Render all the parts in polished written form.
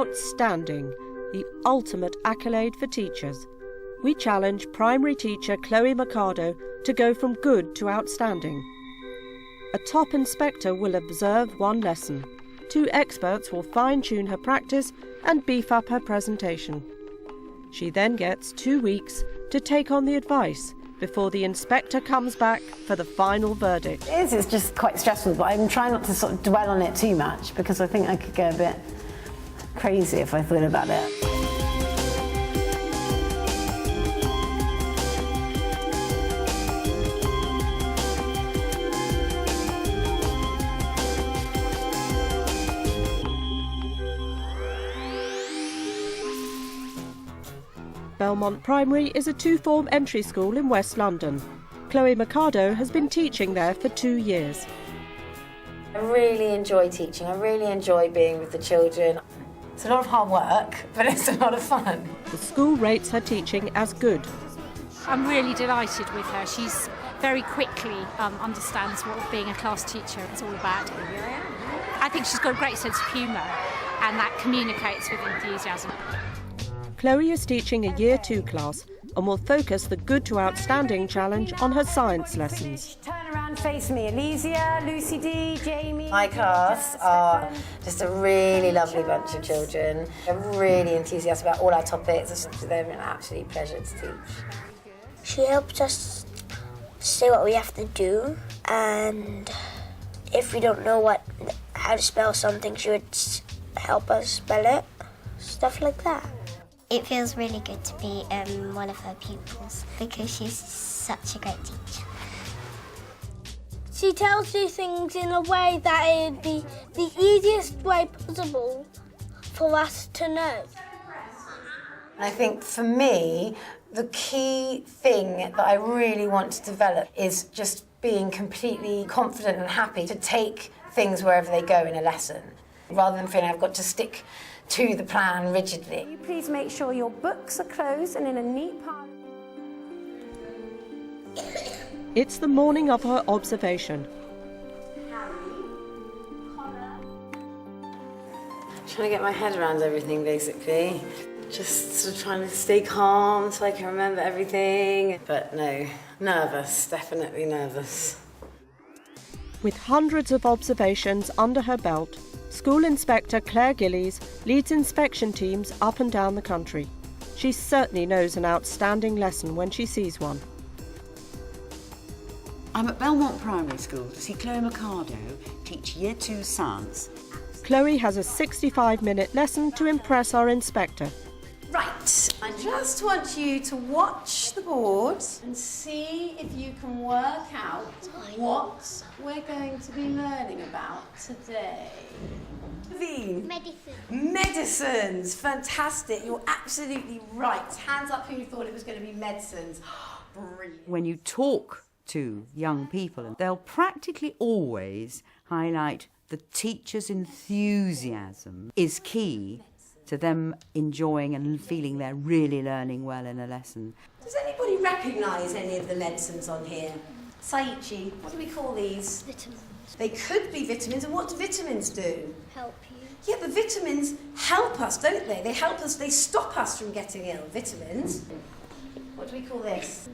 Outstanding, the ultimate accolade for teachers. We challenge primary teacher Chloe Mercado to go from good to outstanding. A top inspector will observe one lesson. 2 experts will fine-tune her practice and beef up her presentation. She then gets 2 weeks to take on the advice before the inspector comes back for the final verdict. It's just quite stressful, but I'm trying not to sort of dwell on it too much because I think I could go a bit crazy if I thought about it. Belmont Primary is a 2-form entry school in West London. Chloe Mercado has been teaching there for 2 years. I really enjoy teaching. I really enjoy being with the children. It's a lot of hard work, but it's a lot of fun. The school rates her teaching as good. I'm really delighted with her. She's very quickly understands what being a class teacher is all about. I think she's got a great sense of humour, and that communicates with enthusiasm. Chloe is teaching a Year 2 class and will focus the Good to Outstanding challenge on her science lessons. Turn around, face me. Elysia, Lucy D, Jamie. My class are just a really lovely bunch of children. They're really enthusiastic about all our topics. They're an absolute pleasure to teach. She helps us say what we have to do, and if we don't know how to spell something, she would help us spell it. Stuff like that. It feels really good to be one of her pupils because she's such a great teacher. She tells you things in a way that it would be the easiest way possible for us to know. And I think for me, the key thing that I really want to develop is just being completely confident and happy to take things wherever they go in a lesson, rather than feeling I've got to stick to the plan rigidly. Will you please make sure your books are closed and in a neat pile? It's the morning of her observation. Trying to get my head around everything, basically. Just sort of trying to stay calm so I can remember everything. But no, nervous, definitely nervous. With hundreds of observations under her belt, School Inspector Claire Gillies leads inspection teams up and down the country. She certainly knows an outstanding lesson when she sees one. I'm at Belmont Primary School to see Chloe Mercado teach Year 2 science. Chloe has a 65-minute lesson to impress our inspector. Right, I just want you to watch the board and see if you can work out what we're going to be learning about today. Medicine. Medicines, fantastic. You're absolutely right. Hands up who thought it was going to be medicines. Brilliant. When you talk to young people, they'll practically always highlight the teacher's enthusiasm is key to them enjoying and feeling they're really learning well in a lesson. Does anybody recognise any of the medicines on here? Saichi, what do we call these? Vitamins. They could be vitamins, and what do vitamins do? Help you. Yeah, but vitamins help us, don't they? They help us, they stop us from getting ill. Vitamins. What do we call this?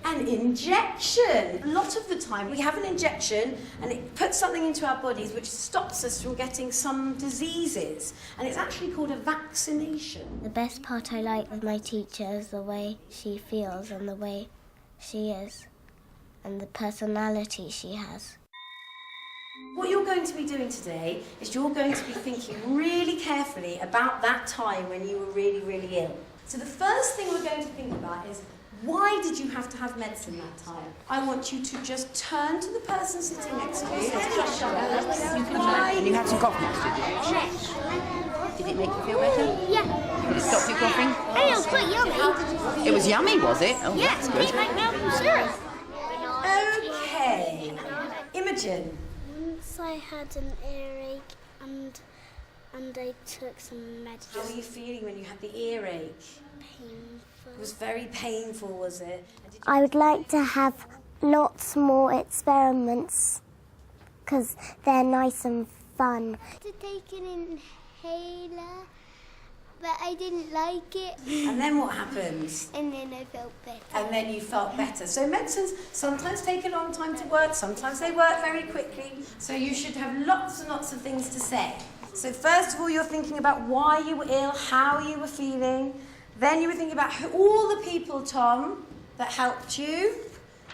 An injection. A lot of the time we have an injection and it puts something into our bodies which stops us from getting some diseases. And it's actually called a vaccination. The best part I like with my teacher is the way she feels and the way she is and the personality she has. What you're going to be doing today is you're going to be thinking really carefully about that time when you were really, really ill. So the first thing we're going to think about is, why did you have to have medicine that time? I want you to just turn to the person sitting next to you. And you had some cough medicine, did it make you feel better? Yeah. Did it stop you coughing? Hey, it was quite yummy. It was yummy, was it? Oh, Yeah, that's good. it's like milk and syrup. Okay. Imogen. Once I had an earache and I took some medicine. How were you feeling when you had the earache? Painful. It was very painful, was it? I would like to have lots more experiments because they're nice and fun. To take an inhaler but I didn't like it. And then what happens? And then I felt better. And then you felt better. So medicines sometimes take a long time to work, sometimes they work very quickly. So you should have lots and lots of things to say. So first of all, you're thinking about why you were ill, how you were feeling. Then you were thinking about all the people, Tom, that helped you.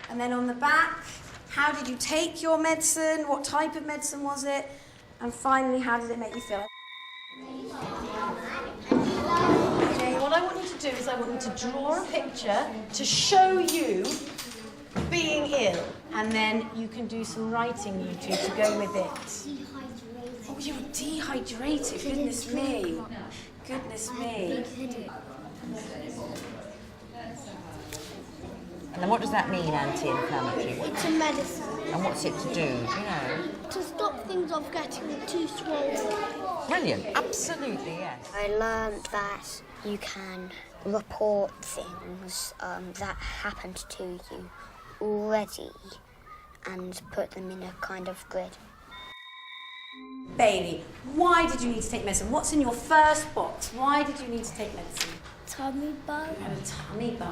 And then on the back, how did you take your medicine? What type of medicine was it? And finally, how did it make you feel? Okay, what I want you to do is I want you to draw a picture to show you being ill. And then you can do some writing, you two, to go with it. Oh, you were dehydrated. Goodness me. Goodness me. And what does that mean, anti-inflammatory? It's a medicine. And what's it to do you know? To stop things off getting too swollen. Brilliant, absolutely, yes. I learned that you can report things that happened to you already and put them in a kind of grid. Bailey, why did you need to take medicine? What's in your first box? Why did you need to take medicine? Tummy bug. You had a tummy bug.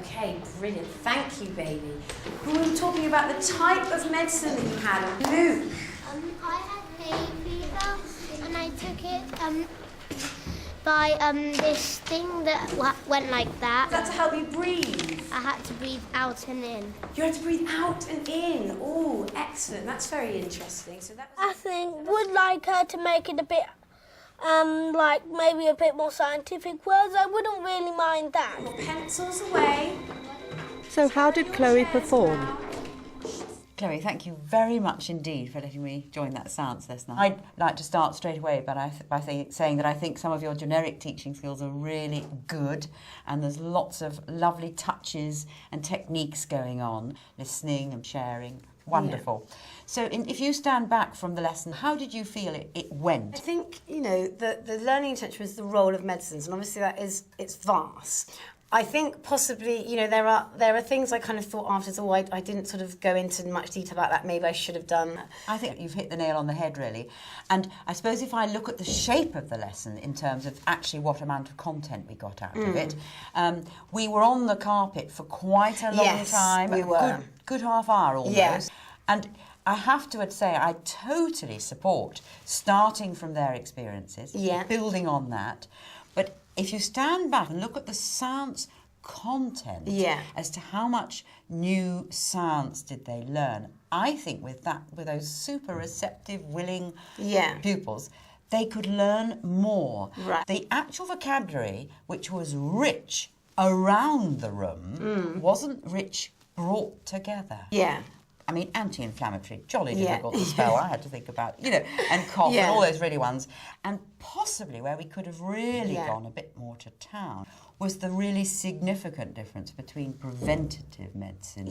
Okay, brilliant. Thank you, Bailey. We were talking about the type of medicine that you had. Luke. I had hay fever and I took it by this thing that went like that. Is that to help you breathe? I had to breathe out and in. You had to breathe out and in. Oh, excellent. That's very interesting. So that was... I think would like her to make it a bit, like maybe a bit more scientific words. I wouldn't really mind that. Pencils away. So how did Chloe perform? Chloe, thank you very much indeed for letting me join that science lesson. I'd like to start straight away by saying that I think some of your generic teaching skills are really good, and there's lots of lovely touches and techniques going on, listening and sharing. Wonderful. Yeah. So if you stand back from the lesson, how did you feel it went? I think, you know, the learning intention is the role of medicines, and obviously it's vast. I think possibly, you know, there are things I kind of thought afterwards, I didn't sort of go into much detail about that, maybe I should have done. I think you've hit the nail on the head, really. And I suppose if I look at the shape of the lesson in terms of actually what amount of content we got out of it, we were on the carpet for quite a long time. We were. Good half hour almost. Yes. And I have to say, I totally support starting from their experiences, building on that. But if you stand back and look at the science content as to how much new science did they learn, I think with those super receptive, willing pupils, they could learn more. Right. The actual vocabulary, which was rich around the room, wasn't rich brought together. Yeah. I mean, anti-inflammatory, jolly difficult to spell. I had to think about, you know, and cough and all those really ones. And possibly where we could have really gone a bit more to town was the really significant difference between preventative medicine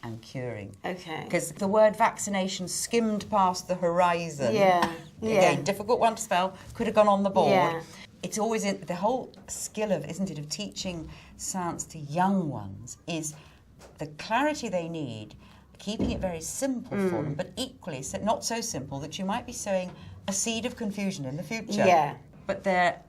and curing. Okay. Because the word vaccination skimmed past the horizon. Again, difficult one to spell, could have gone on the board. Yeah. It's always the whole skill of, isn't it, of teaching science to young ones is the clarity they need, keeping it very simple for them, but equally not so simple that you might be sowing a seed of confusion in the future. Yeah. But they're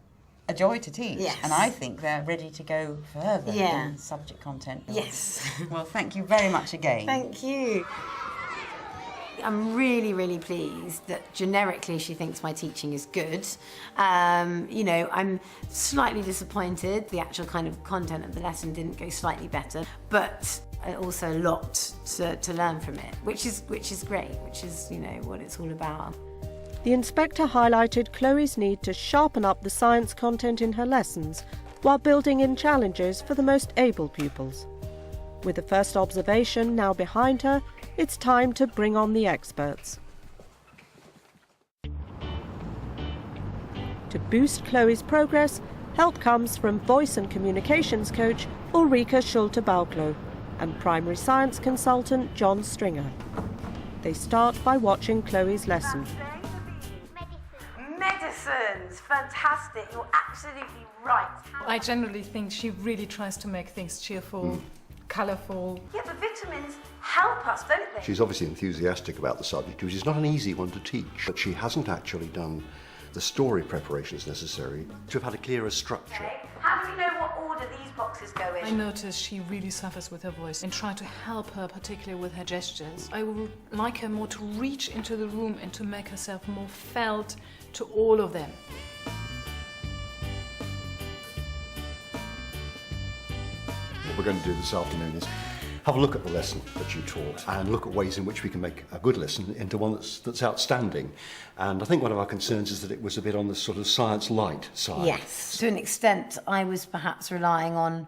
a joy to teach. Yes. And I think they're ready to go further in subject content. Yes. Well, thank you very much again. Thank you. I'm really, really pleased that generically she thinks my teaching is good. You know, I'm slightly disappointed the actual kind of content of the lesson didn't go slightly better, but also a lot to learn from it, which is great, which is, you know, what it's all about. The inspector highlighted Chloe's need to sharpen up the science content in her lessons while building in challenges for the most able pupils. With the first observation now behind her, it's time to bring on the experts. To boost Chloe's progress, help comes from voice and communications coach Ulrika Schulte-Bauklo and primary science consultant John Stringer. They start by watching Chloe's lesson. Medicines, fantastic, you're absolutely right. I generally think she really tries to make things cheerful, colourful. Yeah, but vitamins help us, don't they? She's obviously enthusiastic about the subject, which is not an easy one to teach, but she hasn't actually done the story preparations necessary to have had a clearer structure. Okay. How do you know what order these boxes go in? I notice she really suffers with her voice and try to help her, particularly with her gestures. I would like her more to reach into the room and to make herself more felt to all of them. What we're going to do this afternoon is have a look at the lesson that you taught and look at ways in which we can make a good lesson into one that's outstanding. And I think one of our concerns is that it was a bit on the sort of science light side. Yes, to an extent I was perhaps relying on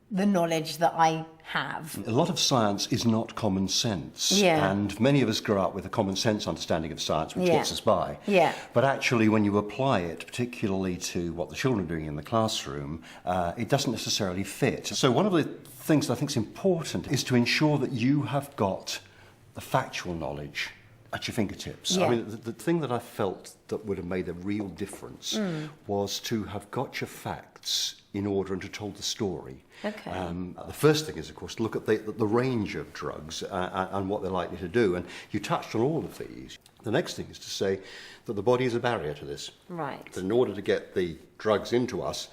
the knowledge that I have. A lot of science is not common sense. Yeah. And many of us grow up with a common sense understanding of science which Yeah. gets us by. Yeah. But actually when you apply it, particularly to what the children are doing in the classroom, it doesn't necessarily fit. So one of the things that I think is important is to ensure that you have got the factual knowledge at your fingertips. Yeah. I mean, the thing that I felt that would have made a real difference was to have got your facts in order and to told the story. Okay. The first thing is, of course, to look at the range of drugs and what they're likely to do. And you touched on all of these. The next thing is to say that the body is a barrier to this. Right. That in order to get the drugs into us,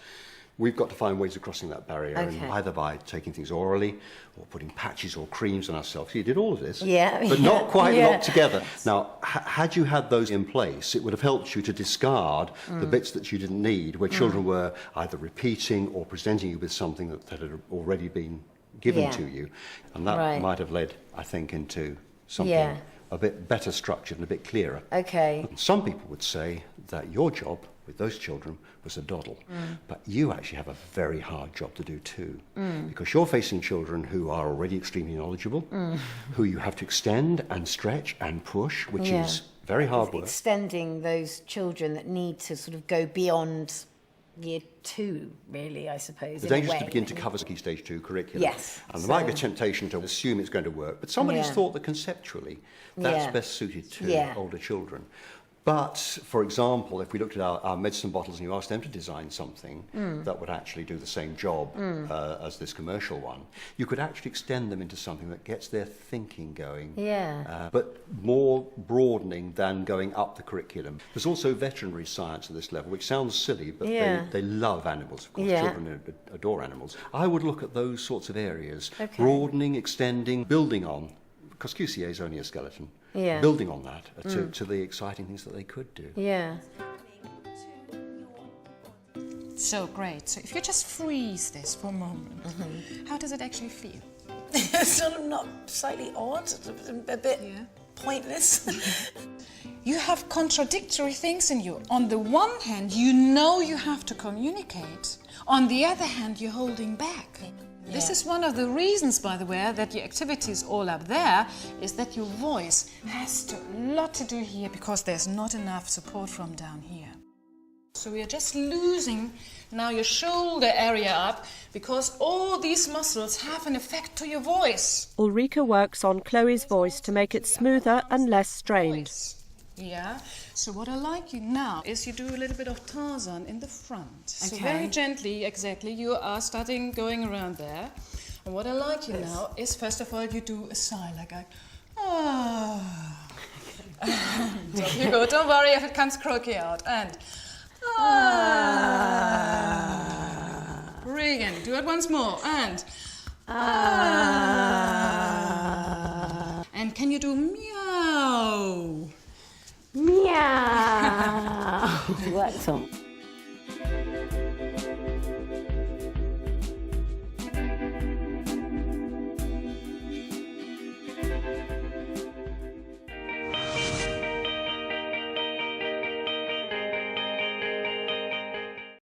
we've got to find ways of crossing that barrier, Okay. and either by taking things orally or putting patches or creams on ourselves. You did all of this, Yeah, but yeah, not quite yeah. locked together. Now, had you had those in place, it would have helped you to discard the bits that you didn't need, where children were either repeating or presenting you with something that had already been given Yeah. to you. And that Right. might have led, I think, into something Yeah. a bit better structured and a bit clearer. Okay. Some people would say that your job with those children was a doddle, but you actually have a very hard job to do too, because you're facing children who are already extremely knowledgeable, who you have to extend and stretch and push, which Yeah. is very hard work. Extending those children that need to sort of go beyond year 2, really, I suppose. The in a danger is to way. begin to cover Key Stage 2 curriculum. Yes, And there might be a so- temptation to assume it's going to work, but somebody's Yeah. thought that conceptually that's Yeah. best suited to Yeah. older children. But, for example, if we looked at our medicine bottles and you asked them to design something that would actually do the same job as this commercial one, you could actually extend them into something that gets their thinking going, Yeah. but more broadening than going up the curriculum. There's also veterinary science at this level, which sounds silly, but Yeah. they love animals. Of course, Yeah. children adore animals. I would look at those sorts of areas, Okay. broadening, extending, building on, because QCA is only a skeleton. Yeah. Building on that to the exciting things that they could do. Yeah. So great. So if you just freeze this for a moment, how does it actually feel? Sort of not slightly odd, a bit pointless. You have contradictory things in you. On the one hand, you know you have to communicate. On the other hand, you're holding back. This is one of the reasons, by the way, that your activity is all up there, is that your voice has a lot to do here because there's not enough support from down here. So we are just losing now your shoulder area up because all these muscles have an effect to your voice. Ulrika works on Chloe's voice to make it smoother and less strained. Yeah, so what I like you now is you do a little bit of Tarzan in the front. So Okay. very gently, exactly, you are starting going around there. And what I like you now is, first of all, you do a sigh like ah. So you go, don't worry if it comes croaky out. And ah. Brilliant, do it once more. And ah. And can you do meow? Meow. Worked on.